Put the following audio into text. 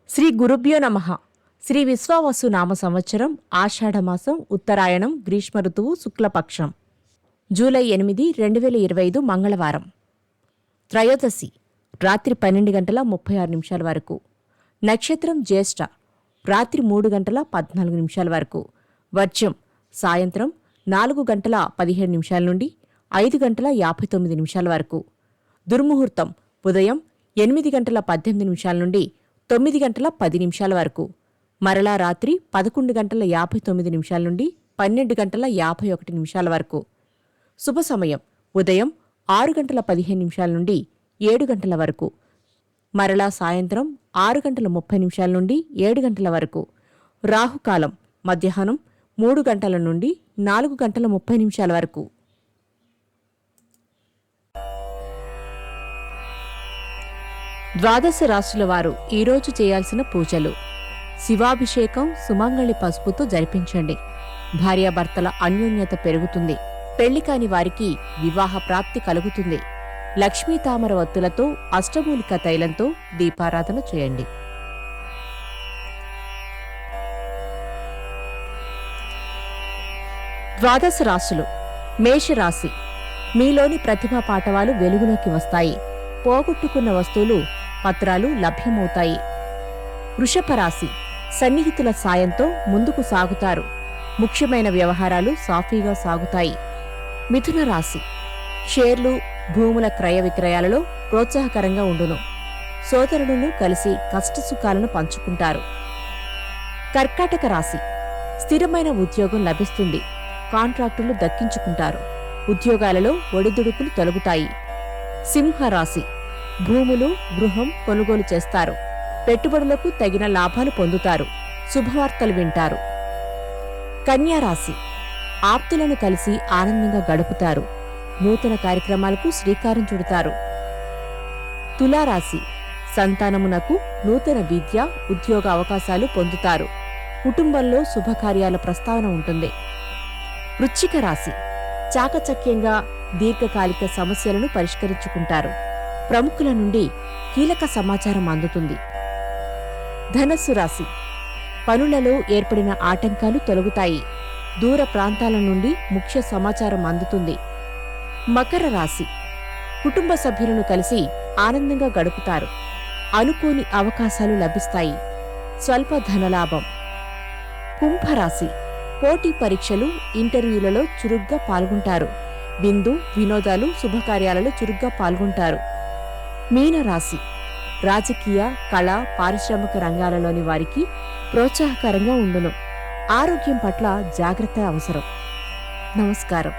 శ్రీ గురుభ్యో నమః. శ్రీ విశ్వావసు నామ సంవత్సరం ఆషాఢమాసం ఉత్తరాయణం గ్రీష్మ ఋతువు శుక్లపక్షం జూలై 8, 2025 మంగళవారం. త్రయోదశి రాత్రి 12:36 వరకు. నక్షత్రం జ్యేష్ఠ రాత్రి 3:14 వరకు. వర్జ్యం సాయంత్రం 4:17 నుండి 5:59 వరకు. దుర్ముహూర్తం ఉదయం 8:18 నుండి 9:10 వరకు. మరలా రాత్రి 11:59 నుండి 12:51 వరకు. శుభ సమయం ఉదయం 6:15 నుండి 7 గంటల వరకు. మరలా సాయంత్రం 6:30 నుండి 7 గంటల వరకు. రాహుకాలం మధ్యాహ్నం 3 గంటల నుండి 4:30 వరకు. ద్వాదశ రాశుల వారు ఈరోజు చేయాల్సిన పూజలు: శివాభిషేకం సుమంగళి పసుపుతో జరిపించండి. భార్యాభర్తల అన్యోన్యత పెరుగుతుంది. పెళ్లి కాని వారికి వివాహ ప్రాప్తి కలుగుతుంది. లక్ష్మీ తామర వత్తులతో అష్టమూలిక తైలంతో దీపారాధన చేయండి. ద్వాదశ రాశులు. మేషరాశి. మీలోని ప్రతిభా పాటవాలు వెలుగులోకి వస్తాయి. పోగొట్టుకున్న వస్తువులు పత్రాలు లభ్యమవుతాయి. వృషభ రాశి. సన్నిహితుల సాయంతో ముందుకు సాగుతారు. ముఖ్యమైన వ్యవహారాలు సాఫీగా సాగుతాయి. మిథున రాశి. షేర్లు భూముల క్రయ విక్రయాలలో ప్రోత్సాహకరంగా ఉండును. సోదరులను కలిసి కష్టసుఖాలను పంచుకుంటారు. కర్కాటక రాశి. స్థిరమైన ఉద్యోగం లభిస్తుంది. కాంట్రాక్టులు దక్కించుకుంటారు. ఉద్యోగాలలో ఒడిదుడుకులు తొలగుతాయి. సింహరాశి. భూములు గృహం కొనుగోలు చేస్తారు. పెట్టుబడులకు తగిన లాభాలు పొందుతారు. శుభవార్తలు వింటారు. కన్యారాశి. ఆప్తులను కలిసి ఆనందంగా గడుపుతారు. నూతన కార్యక్రమాలకు శ్రీకారం చుడతారు. తులారాశి. సంతానమునకు నూతన విద్య ఉద్యోగ అవకాశాలు పొందుతారు. కుటుంబంలో శుభకార్యాల ప్రస్తావన ఉంటుంది. వృశ్చిక రాశి. చాకచక్యంగా దీర్ఘకాలిక సమస్యలను పరిష్కరించుకుంటారు. ప్రముఖుల నుండి కీలక సమాచారం అందుతుంది. ధనస్సు రాశి. పనులలో ఏర్పడిన ఆటంకాలు తొలగుతాయి. దూర ప్రాంతాల నుండి ముఖ్య సమాచారం అందుతుంది. మకర రాశి. కుటుంబ సభ్యులను కలిసి ఆనందంగా గడుపుతారు. అనుకోని అవకాశాలు లభిస్తాయి. స్వల్ప ధనలాభం. కుంభరాశి. పోటీ పరీక్షలు ఇంటర్వ్యూలలో చురుగ్గా పాల్గొంటారు. విందు వినోదాలు శుభకార్యాలలో చురుగ్గా పాల్గొంటారు. మీనరాశి. రాజకీయ కళ పారిశ్రామిక రంగాలలోని వారికి ప్రోత్సాహకరంగా ఉండును. ఆరోగ్యం పట్ల జాగ్రత్త అవసరం. నమస్కారం.